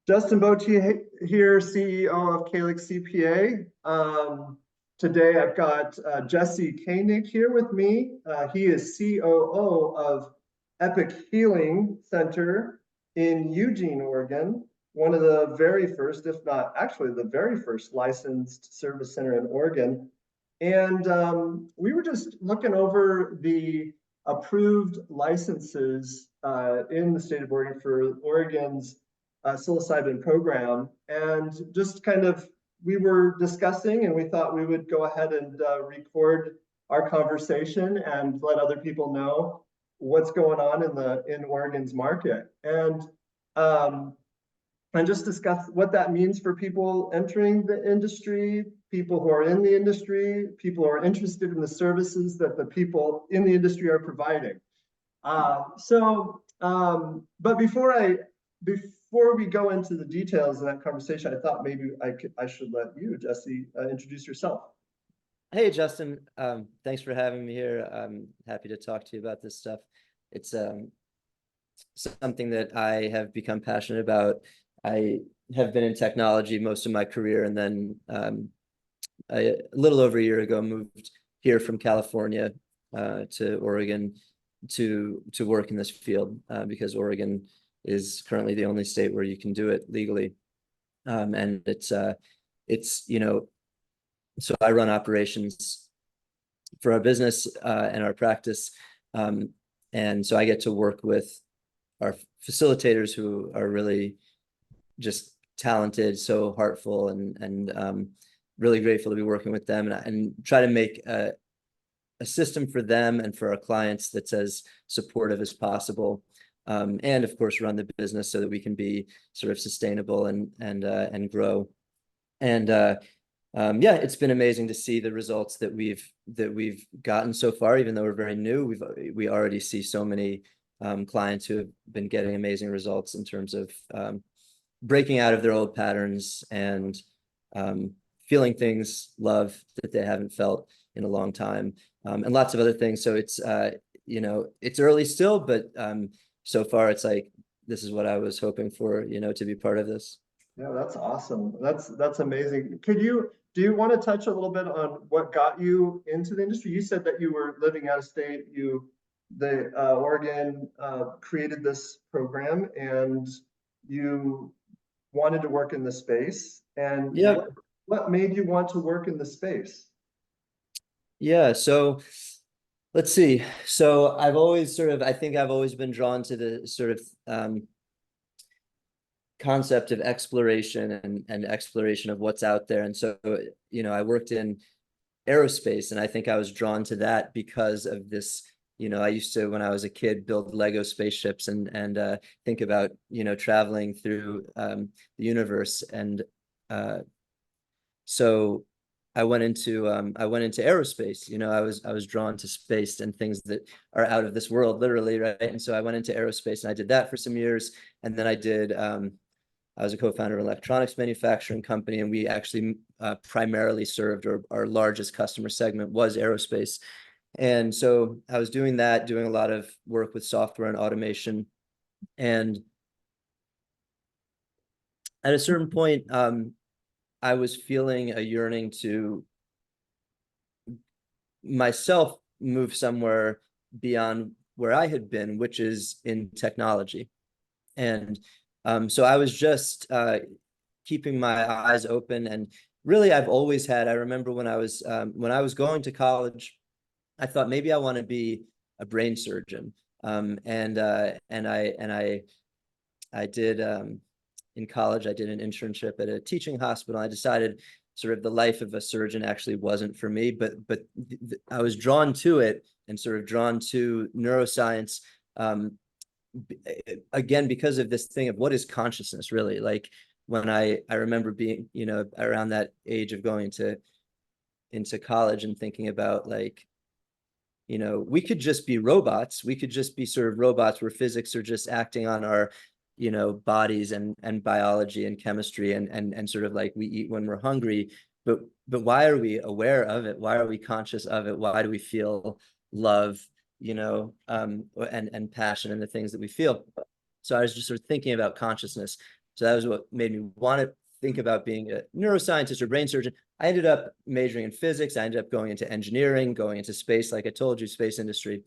Justin Botillier here, CEO of Koenig CPA. Today I've got Jesse Koenig here with me. He is COO of Epic Healing Center in Eugene, Oregon, one of the very first, if not actually the very first licensed service center in Oregon. And we were just looking over the approved licenses in the state of Oregon for Oregon's psilocybin program, and just kind of we were discussing, and we thought we would go ahead and record our conversation and let other people know what's going on in Oregon's market, um, and just discuss what that means for people entering the industry, people who are in the industry, people who are interested in the services that the people in the industry are providing. But before we go into the details of that conversation, I thought maybe I should let you, Jesse, introduce yourself. Hey, Justin. Thanks for having me here. I'm happy to talk to you about this stuff. It's something that I have become passionate about. I have been in technology most of my career, and then a little over a year ago moved here from California to Oregon to work in this field because Oregon is currently the only state where you can do it legally. And it's so I run operations for our business and our practice. And so I get to work with our facilitators who are really just talented, so heartful, and really grateful to be working with them, and try to make a system for them and for our clients that's as supportive as possible. And of course, run the business so that we can be sort of sustainable and grow. And yeah, it's been amazing to see the results that we've gotten so far. Even though we're very new, we already see so many clients who have been getting amazing results in terms of breaking out of their old patterns and feeling things, love that they haven't felt in a long time, and lots of other things. So it's it's early still, but so far it's like this is what I was hoping for, to be part of this. Yeah, that's awesome. That's amazing. Do you want to touch a little bit on what got you into the industry? You said that you were living out of state. Oregon created this program, and you wanted to work in the space. And Yeah. what made you want to work in the space? Yeah. So let's see. So I think I've always been drawn to the sort of concept of exploration and exploration of what's out there. And so, I worked in aerospace, and I think I was drawn to that because of this. I used to, when I was a kid, build Lego spaceships and think about, traveling through the universe. And so I went into aerospace. I was drawn to space and things that are out of this world, literally, right? And so I went into aerospace, and I did that for some years. And then I was a co-founder of an electronics manufacturing company, and we actually primarily served, or our largest customer segment was aerospace. And so I was doing that, doing a lot of work with software and automation. And at a certain point, I was feeling a yearning to myself move somewhere beyond where I had been, which is in technology. And so I was just keeping my eyes open. And really, I remember when I was going to college, I thought maybe I want to be a brain surgeon. And I did in college, I did an internship at a teaching hospital. I decided sort of the life of a surgeon actually wasn't for me, but I was drawn to it, and sort of drawn to neuroscience, again, because of this thing of what is consciousness really. Like when I remember being, around that age of going into college and thinking about, like, we could just be robots. We could just be sort of robots where physics are just acting on our, bodies and biology and chemistry, and sort of like we eat when we're hungry. But why are we aware of it? Why are we conscious of it? Why do we feel love, and passion and the things that we feel? So I was just sort of thinking about consciousness. So that was what made me want to think about being a neuroscientist or brain surgeon. I ended up majoring in physics. I ended up going into engineering, going into space, like I told you, space industry,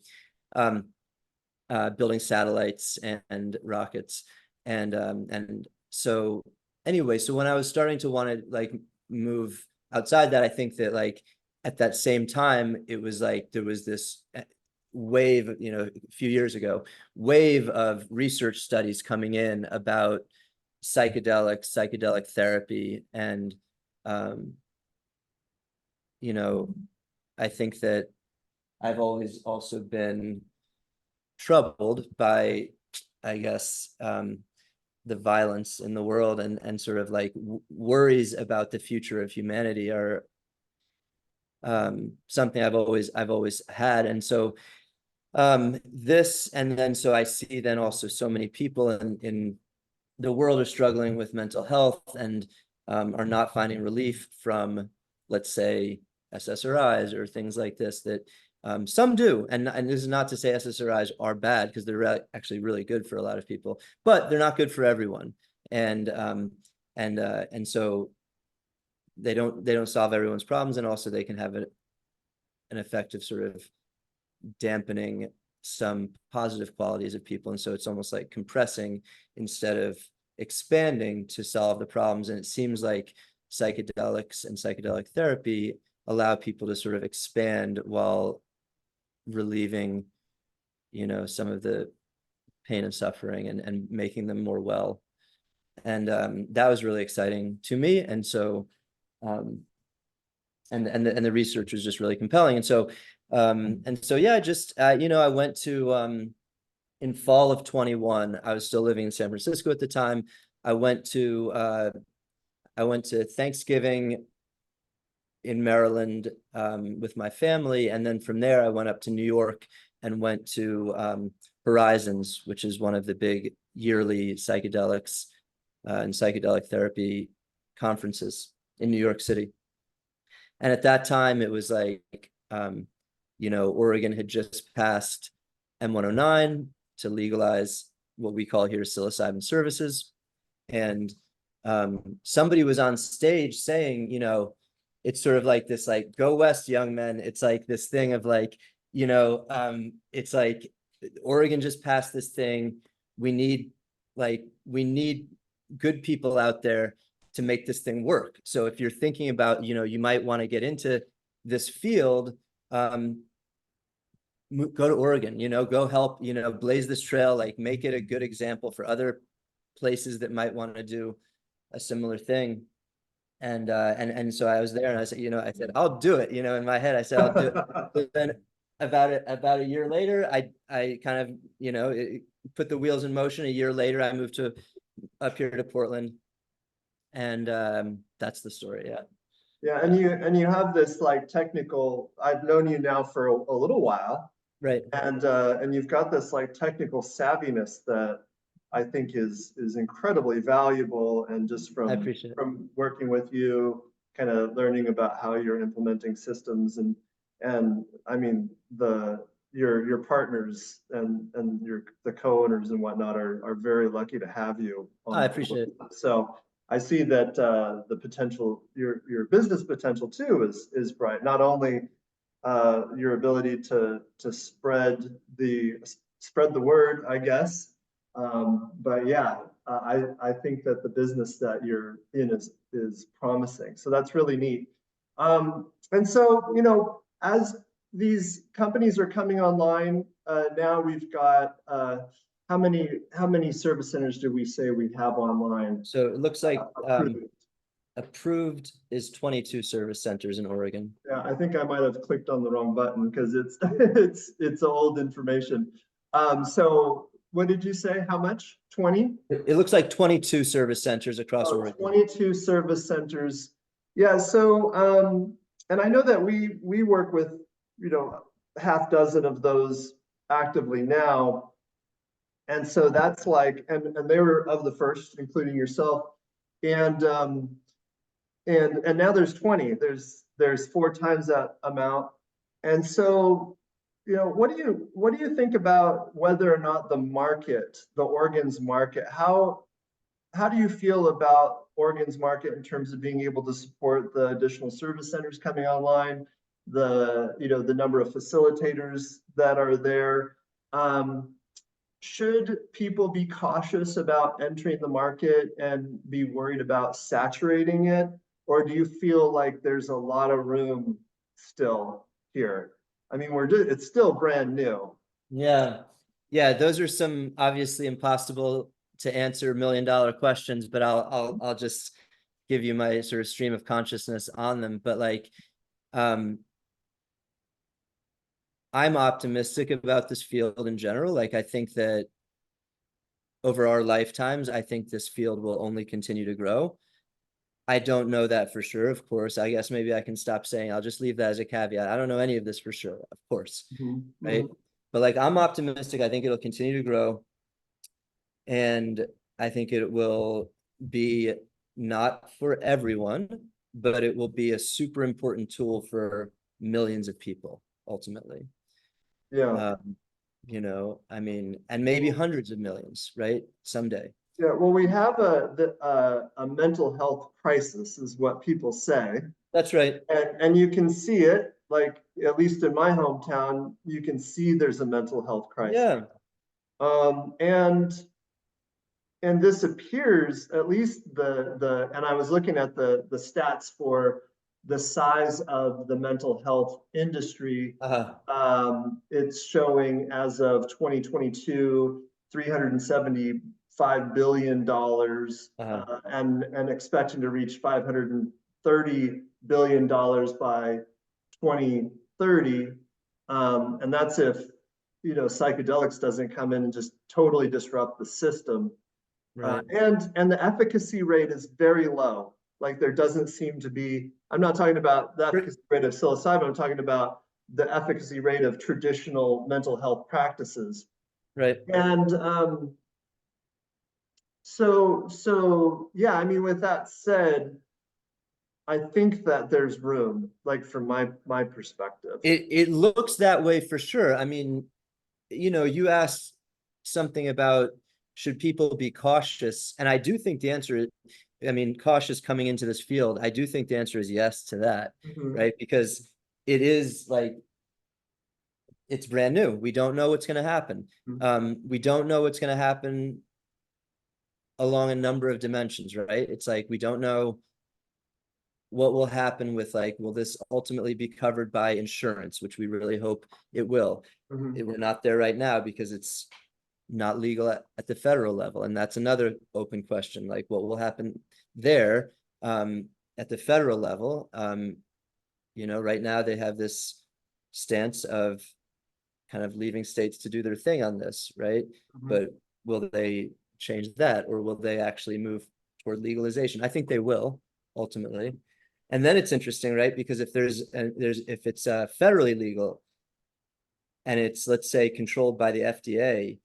building satellites and rockets. And so anyway, so when I was starting to want to like move outside that, I think that like at that same time, it was like there was this wave, you know, a few years ago, wave of research studies coming in about psychedelic therapy. And, you know, I think that I've always also been troubled by, I guess, the violence in the world, and sort of like worries about the future of humanity are something I've always had. And so this, and then so I see then also so many people in the world are struggling with mental health and are not finding relief from, let's say, SSRIs or things like this, that some do. And this is not to say SSRIs are bad, because they're actually really good for a lot of people, but they're not good for everyone. And so they don't solve everyone's problems, and also they can have an effect of sort of dampening some positive qualities of people. And so it's almost like compressing instead of expanding to solve the problems. And it seems like psychedelics and psychedelic therapy allow people to sort of expand while relieving, you know, some of the pain and suffering, and making them more well. And that was really exciting to me. And so and the research was just really compelling. And so yeah, just you know, I went to in fall of 21, I was still living in San Francisco at the time. I went to Thanksgiving in Maryland with my family, and then from there I went up to New York and went to Horizons, which is one of the big yearly psychedelics and psychedelic therapy conferences in New York City. And at that time, it was like, you know, Oregon had just passed M109 to legalize what we call here psilocybin services. And somebody was on stage saying, you know, it's sort of like this, like, go west, young men. It's like this thing of like, you know, it's like Oregon just passed this thing. We need good people out there to make this thing work. So if you're thinking about, you know, you might want to get into this field, go to Oregon, you know, go help, you know, blaze this trail, like make it a good example for other places that might want to do a similar thing. And so I was there, and I said, you know, I said, I'll do it, you know, in my head, I said, I'll do it. But then about a year later, I kind of, you know, put the wheels in motion. A year later, I moved up here to Portland. And that's the story. Yeah. Yeah, and you have this like technical, I've known you now for a little while, Right. and you've got this like technical savviness that I think is incredibly valuable. And just I appreciate it. from working with you, kind of learning about how you're implementing systems, and I mean your partners and the co-owners and whatnot are very lucky to have you on I board. appreciate it. So I see that the potential, your business potential too is bright. Not only your ability to spread the word, I guess, but yeah, I think that the business that you're in is promising. So that's really neat. And so, you know, as these companies are coming online, now we've got how many service centers do we say we have online? So it looks like Approved? approved is 22 service centers in Oregon. Yeah, I think I might have clicked on the wrong button because it's it's old information. So what did you say? How much? 20? It looks like 22 service centers across Oregon. 22 service centers. Yeah, so and I know that we work with, you know, half dozen of those actively now. And so that's like, and they were of the first, including yourself. And and now there's 20. There's 4 times that amount. And so, you know, what do you think about whether or not the market, the organs market, how how do you feel about Oregon's market in terms of being able to support the additional service centers coming online, the number of facilitators that are there? Should people be cautious about entering the market and be worried about saturating it? Or do you feel like there's a lot of room still here? I mean, it's still brand new. Yeah. Yeah, those are some obviously impossible to answer $1 million questions, but I'll just give you my sort of stream of consciousness on them. But like, I'm optimistic about this field in general. Like, I think that over our lifetimes, I think this field will only continue to grow. I don't know that for sure, of course. I guess maybe I can stop saying, I'll just leave that as a caveat. I don't know any of this for sure, of course, right? But like, I'm optimistic. I think it'll continue to grow. And I think it will be not for everyone, but it will be a super important tool for millions of people ultimately. Yeah. I mean, and maybe hundreds of millions, right? Someday. Yeah, well, we have a mental health crisis, is what people say, That's right. and you can see it. Like, at least in my hometown, you can see there's a mental health crisis. Yeah. Um, and and this appears, at least and I was looking at the stats for the size of the mental health industry. It's showing as of 2022, $375 billion, and expecting to reach $530 billion by 2030. And that's if psychedelics doesn't come in and just totally disrupt the system. Right. And the efficacy rate is very low. Like, there doesn't seem to be, I'm not talking about the efficacy rate of psilocybin, I'm talking about the efficacy rate of traditional mental health practices. Right. And so yeah, I mean, with that said, I think that there's room, like, from my perspective. It looks that way for sure. I mean, you asked something about should people be cautious, and I do think the answer is, I mean, cautious coming into this field. I do think the answer is yes to that, right? Because it is like, it's brand new. We don't know what's going to happen. We don't know what's going to happen along a number of dimensions, right? It's like, we don't know what will happen with, like, will this ultimately be covered by insurance, which we really hope it will. We're not there right now because it's not legal at the federal level. And that's another open question, like, what will happen there at the federal level. Right now they have this stance of kind of leaving states to do their thing on this, right? But will they change that, or will they actually move toward legalization? I think they will ultimately. And then it's interesting, right? Because if if it's federally legal and it's, let's say, controlled by the FDA,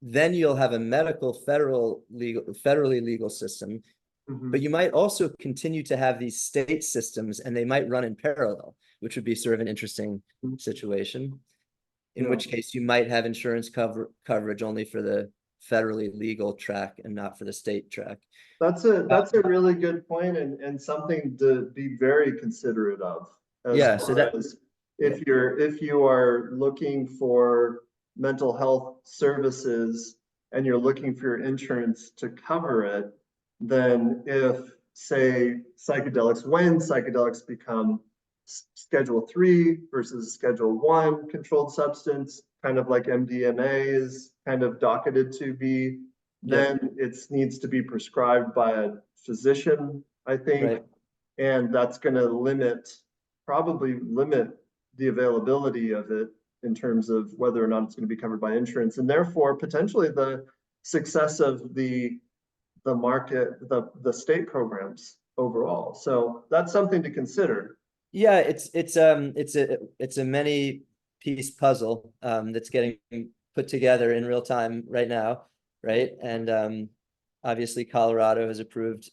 then you'll have a medical federally legal system, but you might also continue to have these state systems, and they might run in parallel, which would be sort of an interesting situation. In which case you might have insurance coverage only for the federally legal track and not for the state track. That's a really good point, and something to be very considerate of. If you are looking for mental health services and you're looking for your insurance to cover it, then when psychedelics become Schedule 3 versus Schedule 1 controlled substance, kind of like MDMA is kind of docketed to be, then it needs to be prescribed by a physician, I think. And that's going to probably limit the availability of it in terms of whether or not it's going to be covered by insurance, and therefore potentially the success of the market, the state programs overall. So that's something to consider. Yeah, it's a many piece puzzle that's getting put together in real time right now, right? And obviously Colorado has approved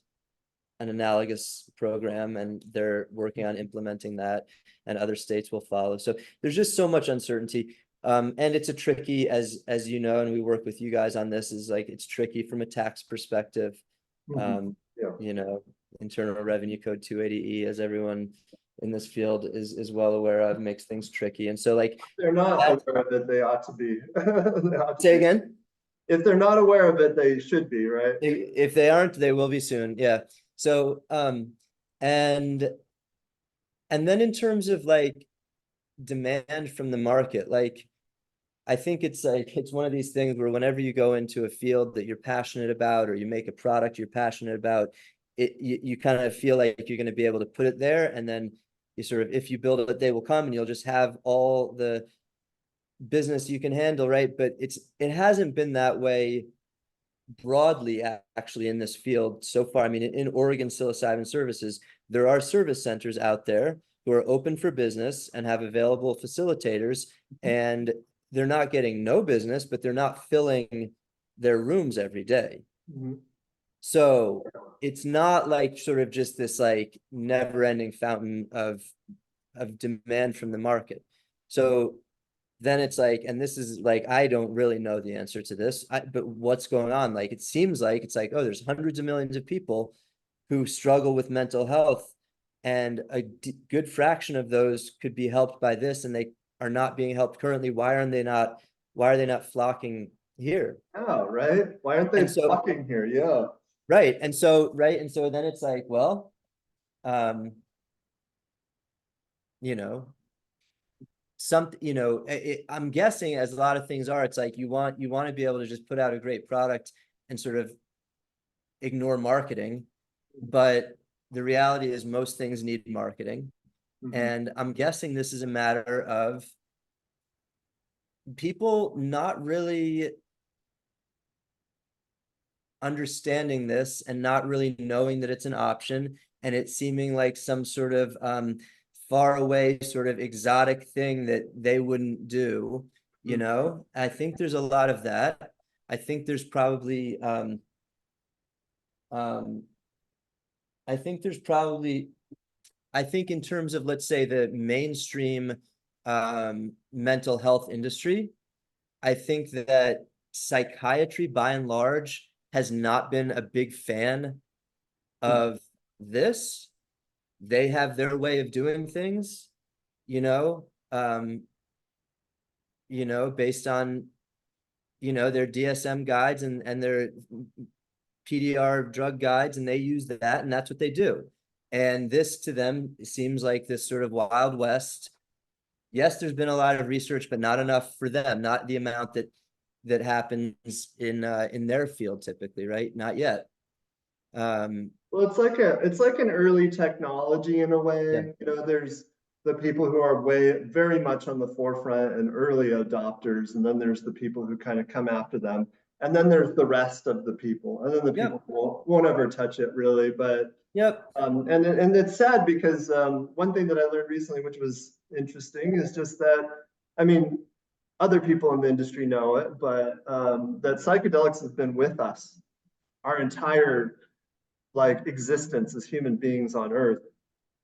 an analogous program, and they're working on implementing that, and other states will follow. So there's just so much uncertainty. And it's a tricky, as you know, and we work with you guys on this, is like, it's tricky from a tax perspective. Mhm. Yeah. You know, Internal Revenue Code 280E, as everyone in this field is well aware of, makes things tricky. And so like, They're not aware of it, they ought to be. They ought to say be. again? If they're not aware of it, they should be, right? If they aren't, they will be soon. Yeah. So, and then in terms of like demand from the market, like, I think it's like, it's one of these things where whenever you go into a field that you're passionate about, or you make a product you're passionate about, you kind of feel like you're going to be able to put it there. And then you sort of, if you build it, they will come, and you'll just have all the business you can handle, right? But it hasn't been that way broadly, actually, in this field so far. I mean, in Oregon Psilocybin Services, there are service centers out there who are open for business and have available facilitators, and they're not getting no business, but they're not filling their rooms every day. Mhm. So it's not like sort of just this like never-ending fountain of demand from the market. So then it's like, and this is like, I don't really know the answer to this, but what's going on? Like, it seems like it's like, oh, there's hundreds of millions of people who struggle with mental health, and a good fraction of those could be helped by this, and they are not being helped currently. Why are they not flocking here? Yeah, right? Why aren't they And so, flocking here? Yeah. right. And so then it's like, well, um, you know, I'm guessing, as a lot of things are, it's like you want to be able to just put out a great product and sort of ignore marketing. But the reality is most things need marketing. Mhm. And I'm guessing this is a matter of people not really understanding this, and not really knowing that it's an option, and it seeming like some sort of far away, sort of exotic thing that they wouldn't do. I think there's a lot of that. I think there's probably um I think there's probably I think in terms of, let's say, the mainstream mental health industry, I think that psychiatry by and large has not been a big fan Mhm. of this. They have their way of doing things, you know, um, based on, their DSM guides and their PDR drug guides, and they use that, and that's what they do. And this to them seems like this sort of Wild West. Yes, there's been a lot of research, but not enough for them, not the amount that happens in their field typically, right? Not yet. Well, it's like an early technology in a Yeah, way. There's the people who are very much on the forefront and early adopters, and then there's the people who kind of come after them, and then there's the rest of the people, and then the people yep, won't ever touch it really. But yep, and it's sad because one thing that I learned recently, which was interesting, is just that, I mean, other people in the industry know it, but that psychedelics have been with us our entire like existence as human beings on Earth.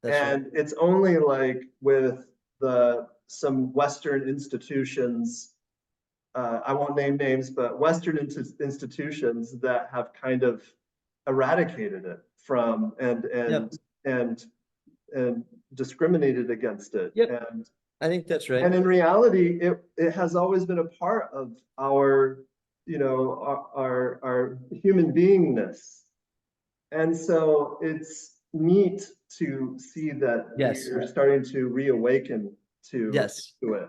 that's right. And it's only like with the some Western institutions, I won't name names, but Western institutions that have kind of eradicated it from Yep, and discriminated against it. yep. And I think that's right. and in reality, it has always been a part of our, our human beingness. And so it's neat to see that we Yes, are starting to reawaken to, yes, to it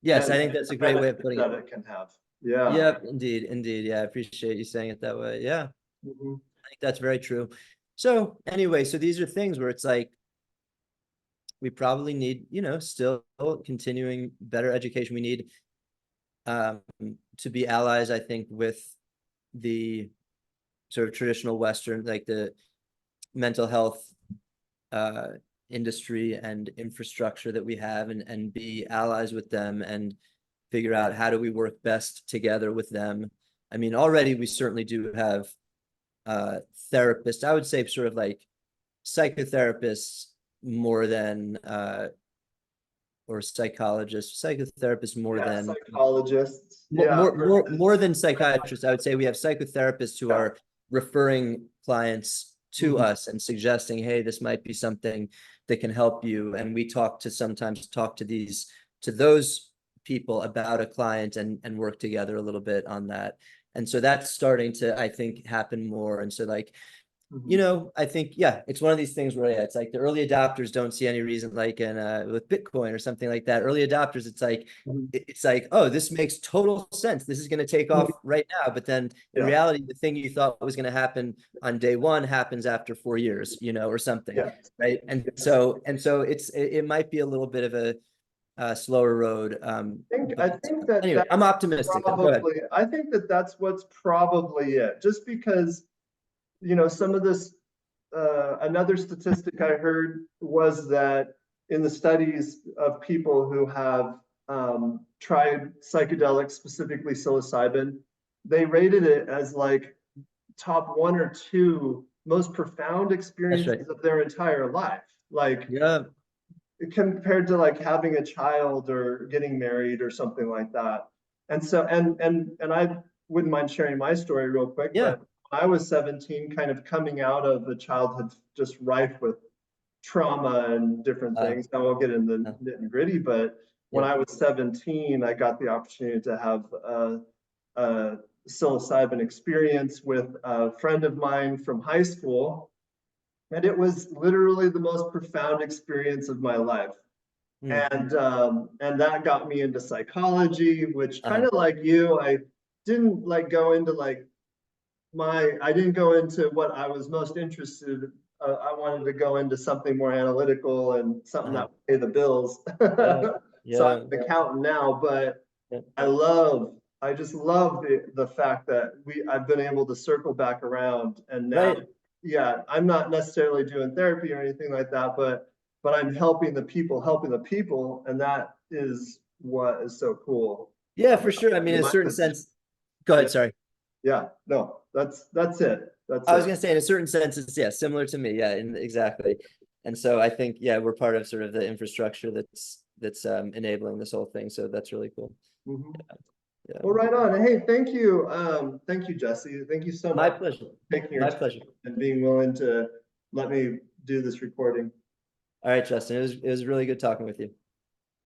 yes. and I think that's the a great way of benefit putting that it. it can have. Yeah. Yep, indeed, indeed. Yeah, I appreciate you saying it that way. Yeah, Mhm. I think that's very true. So anyway, so these are things where it's like, we probably need, still continuing better education. We need um, to be allies, I think, with the sort of traditional Western, like the mental health uh, industry and infrastructure that we have, and be allies with them, and figure out how do we work best together with them. I mean, already we certainly do have therapists. I would say sort of like psychotherapists more than or psychologists, psychotherapists more Yeah, than psychologists. Yeah. more than psychiatrists. I would say we have psychotherapists who are referring clients to Mhm. us and suggesting, hey, this might be something that can help you. And we sometimes talk to those people about a client and work together a little bit on that. And so that's starting to, I think, happen more. And so like, you Mhm. know, I think, yeah, it's one of these things where, yeah, it's like the early adopters don't see any reason, like in with Bitcoin or something like that. Early adopters, it's like, Mhm. it's like, oh, this makes total sense. This is going to take off right now. But then in Yeah. reality, the thing you thought was going to happen on day one happens after 4 years, you know, or something. Yeah. Right. And Yes. so, it might be a little bit of a slower road. I But think that anyway, I'm that's optimistic. Go ahead. probably, I think that that's what's probably it. Just because, some of this, another statistic I heard was that in the studies of people who have tried psychedelics, specifically psilocybin, they rated it as like top one or two most profound That's right. experiences of their entire life. Like Yeah. compared to like having a child or getting married or something like that. And so and I wouldn't mind sharing my story real quick, Yeah. but when I was 17, kind of coming out of a childhood just rife with trauma and different Uh, things. I won't get into uh, the nitty gritty, but when yeah. I was 17, I got the opportunity to have a psilocybin experience with a friend of mine from high school. And it was literally the most profound experience of my life. Mm. And that got me into psychology, which kind Uh-huh. of like you, I didn't like go into like I didn't go into what I was most interested. I wanted to go into something more analytical and something Uh-huh. that would pay the bills. Yeah. So I'm Yeah. an accountant now, but Yeah. I just love the fact that I've been able to circle back around and now, Right. yeah, I'm not necessarily doing therapy or anything like that, but I'm helping the people, and that is what is so cool Yeah, for about sure. I mean, in a my certain position. sense, go Yeah, ahead, sorry. yeah, no, that's it. That's I was it. gonna say in a certain sense, it's yeah, similar to me. Yeah, exactly. And so I think, yeah, we're part of sort of the infrastructure that's enabling this whole thing. So that's really cool. Mhm. Yeah. Well, right on. Hey, thank you, Jesse. Thank you so My much pleasure. for taking your My time pleasure. and being willing to let me do this recording. All right, Justin. It was really good talking with you.